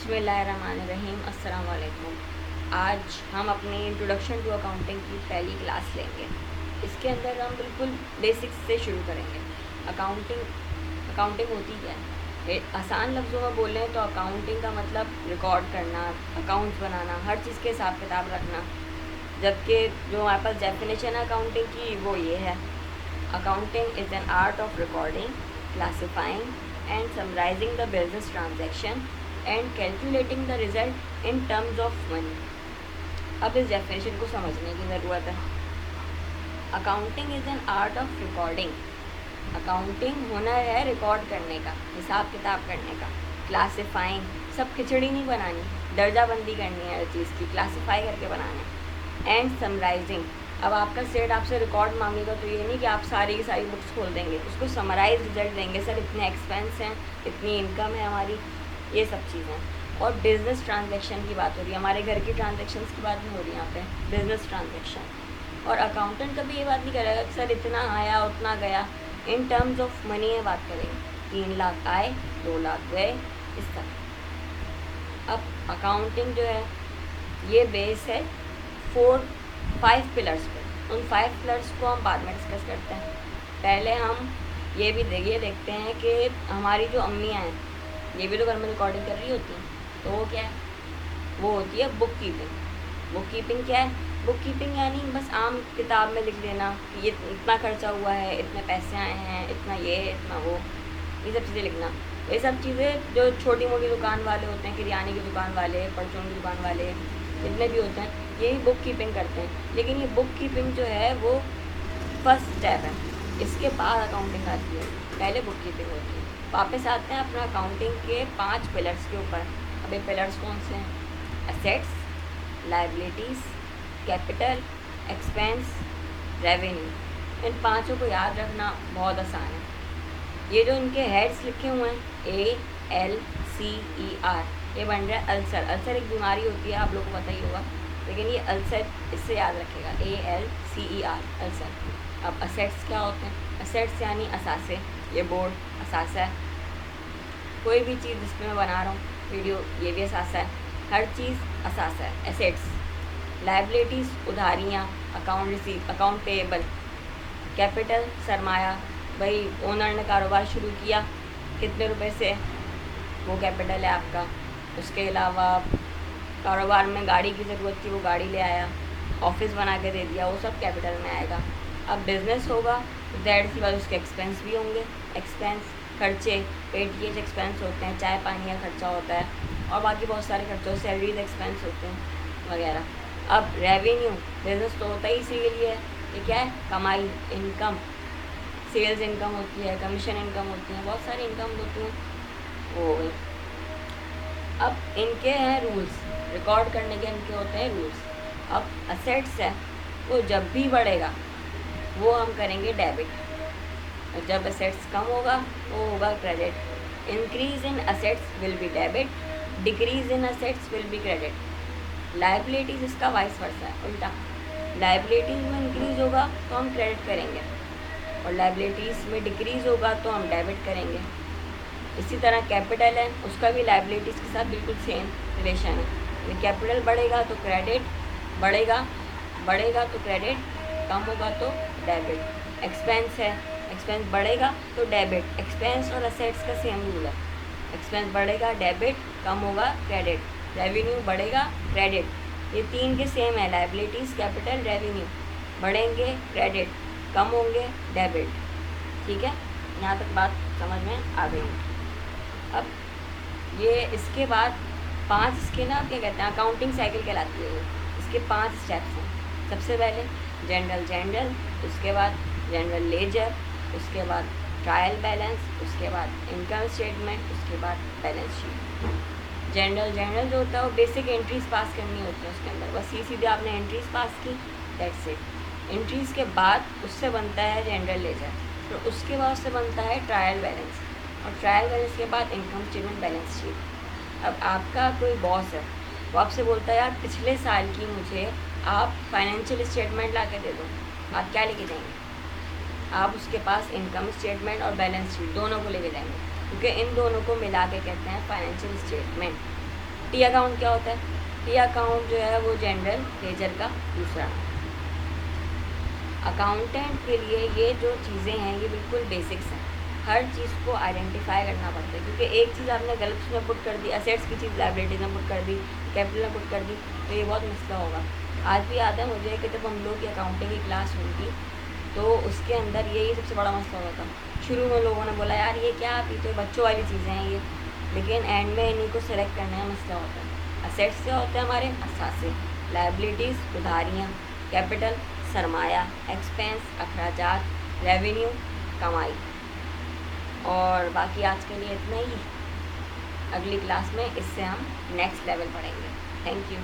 बिस्मिल्लाहिर्रहमानिर्रहीम। अस्सलाम वालेकुम। आज हम अपनी इंट्रोडक्शन टू अकाउंटिंग की पहली क्लास लेंगे। इसके अंदर हम बिल्कुल बेसिक्स से शुरू करेंगे। अकाउंटिंग होती क्या है? आसान लफ्ज़ों में बोलें तो अकाउंटिंग का मतलब रिकॉर्ड करना, अकाउंट्स बनाना, हर चीज़ के हिसाब किताब रखना। जबकि जो हमारे पास डेफिनेशन है अकाउंटिंग की वो ये है: accounting is an art of recording, classifying and summarising the business transaction and calculating the result in terms of money. अब इस डेफिनेशन को समझने की ज़रूरत है। Accounting is an art of recording. Accounting हुनर है रिकॉर्ड करने का, हिसाब किताब करने का। क्लासिफाइंग, सब खिचड़ी नहीं बनानी, दर्जाबंदी करनी है हर चीज़ की, क्लासीफाई करके बनाना है। एंड समराइजिंग, अब आपका सेट आपसे रिकॉर्ड मांगेगा तो ये नहीं कि आप सारी की सारी बुक्स खोल देंगे, उसको समराइज रिजल्ट देंगे। सर इतने एक्सपेंस हैं, इतनी इनकम है हमारी, ये सब चीज़ें। और बिज़नेस ट्रांजैक्शन की बात हो रही है, हमारे घर की ट्रांजैक्शंस की बात नहीं हो रही यहाँ पे, बिज़नेस ट्रांजैक्शन। और अकाउंटेंट कभी ये बात नहीं करेगा कि सर इतना आया उतना गया, इन टर्म्स ऑफ मनी में बात करेंगे। 3 लाख आए, 2 लाख गए, इस तरह। अब अकाउंटिंग जो है ये बेस है 5 पिलर्स पे। उन 5 पिलर्स को हम बाद में डिस्कस करते हैं। पहले हम ये देखते हैं कि हमारी जो अम्मियाँ हैं ये भी तो घर में रिकॉर्डिंग कर रही होती हैं, तो वो क्या है? वो होती है बुक कीपिंग। बुक कीपिंग क्या है? बुक कीपिंग यानी बस आम किताब में लिख देना कि ये इतना खर्चा हुआ है, इतने पैसे आए हैं, इतना ये इतना वो, ये सब चीज़ें लिखना। ये सब चीज़ें जो छोटी मोटी दुकान वाले होते हैं, किराने की दुकान वाले, परचून की दुकान वाले, जितने भी होते हैं, यही बुक कीपिंग करते हैं। लेकिन ये बुक कीपिंग जो है वो फर्स्ट स्टेप है, इसके बाद अकाउंटिंग आती है, पहले बुक कीपिंग होती है। वापस आते हैं अपना अकाउंटिंग के 5 पिलर्स के ऊपर। अब ये पिलर्स कौन से हैं? Assets, liabilities, capital, expense, revenue. इन पांचों को याद रखना बहुत आसान है। ये जो इनके हेड्स लिखे हुए हैं ALCER, ये बन रहा है अल्सर। अल्सर एक बीमारी होती है, आप लोगों को पता ही होगा, लेकिन ये अल्सर इससे याद रखेगा, ALCER, अल्सर। अब असेट्स क्या होते हैं? असेट्स यानी असासे, ये बोर्ड असासा है। कोई भी चीज़ जिसमें मैं बना रहा हूँ वीडियो, ये भी असासा है, हर चीज़ असासा है, एसेट्स। लायबिलिटीज़ उधारियाँ, account receive, account payable. Capital सरमाया, भाई ओनर ने कारोबार शुरू किया, कितने रुपए से, वो कैपिटल है आपका। उसके अलावा कारोबार में गाड़ी की ज़रूरत थी, वो गाड़ी ले आया, ऑफिस बना के दे दिया, वो सब कैपिटल में आएगा। अब बिज़नेस होगा तो दैट सी बात उसके एक्सपेंस भी होंगे। एक्सपेंस खर्चे, पेटीएच एक्सपेंस होते हैं, चाय पानी का खर्चा होता है, और बाकी बहुत सारे खर्चे, सैलरीज एक्सपेंस होते हैं वगैरह। अब रेवेन्यू, बिज़नेस तो होता ही इसी के लिए है, ये क्या है? कमाई, इनकम, सेल्स इनकम होती है, कमीशन इनकम होती है, बहुत सारी इनकम होती हैं, वो हो गई। अब इनके हैं रूल्स, रिकॉर्ड करने के इनके होते हैं रूल्स। अब असेट्स है वो जब भी बढ़ेगा वो हम करेंगे डेबिट, और जब असेट्स कम होगा वो होगा credit. Increase in assets will be debit, decrease in assets will be credit. Liabilities इसका वाइस वर्सा है, उल्टा। लायबिलिटीज़ में इंक्रीज होगा तो हम क्रेडिट करेंगे, और लायबिलिटीज़ में डिक्रीज होगा तो हम डेबिट करेंगे। इसी तरह कैपिटल है, उसका भी लायबिलिटीज़ के साथ बिल्कुल सेम रिलेशन है। कैपिटल बढ़ेगा तो क्रेडिट बढ़ेगा तो क्रेडिट, कम होगा तो डेबिट। एक्सपेंस है, एक्सपेंस बढ़ेगा तो डेबिट। एक्सपेंस और असेट्स का सेम रूल है, एक्सपेंस बढ़ेगा डेबिट, कम होगा क्रेडिट। रेवेन्यू बढ़ेगा क्रेडिट, ये 3 के सेम है, लायबिलिटीज़, कैपिटल, रेवेन्यू। बढ़ेंगे क्रेडिट, कम होंगे डेबिट। ठीक है, यहाँ तक बात समझ में आ गई। अब ये इसके बाद 5 इसके ना क्या कहते हैं, अकाउंटिंग साइकिल कहलाती है। इसके 5 स्टेप्स हैं। सबसे पहले जनरल, उसके बाद जनरल लेजर, उसके बाद ट्रायल बैलेंस, उसके बाद इनकम स्टेटमेंट, उसके बाद बैलेंस शीट। जनरल जो होता है वो बेसिक एंट्रीज पास करनी होती है उसके अंदर, बस सीधे आपने एंट्रीज पास की, दैट्स इट। एंट्रीज के बाद उससे बनता है जनरल लेजर, फिर उसके बाद उससे बनता है ट्रायल बैलेंस, और ट्रायल बैलेंस के बाद इनकम स्टेटमेंट, बैलेंस शीट। अब आपका कोई बॉस है, वो आपसे बोलता है यार पिछले साल की मुझे आप फाइनेंशियल स्टेटमेंट ला के दे दो, आप क्या लेके जाएंगे? आप उसके पास इनकम स्टेटमेंट और बैलेंस शीट दोनों को लेके जाएंगे, क्योंकि इन दोनों को मिला के कहते हैं फाइनेंशियल स्टेटमेंट। टी अकाउंट क्या होता है? टी अकाउंट जो है वो जनरल लेजर का दूसरा नाम। अकाउंटेंट के लिए ये जो चीज़ें हैं ये बिल्कुल बेसिक्स हैं। हर चीज़ को आइडेंटिफाई करना पड़ता है, क्योंकि एक चीज़ आपने गलत उसमें पुट कर दी, असेट्स की चीज़ लाइबिलिटीज में पुट कर दी, कैपिटल में पुट कर दी, तो ये बहुत मसला होगा। आज भी याद है मुझे कि जब हम लोग की अकाउंटिंग की क्लास हुई थी तो उसके अंदर यही सबसे बड़ा मसला होता था। शुरू में लोगों ने बोला यार ये क्या आप, ये तो बच्चों वाली चीज़ें हैं ये, लेकिन एंड में इन्हीं को सेलेक्ट करने का मसला होता है। असेट्स क्या होते हैं हमारे? असासे, लाइबिलिटीज़ उधारियाँ, कैपिटल सरमाया, एक्सपेंस अखराजात, रेवेन्यू कमाई। और बाकी आज के लिए इतना ही। अगली क्लास में इससे हम नेक्स्ट लेवल पढ़ेंगे। Thank you.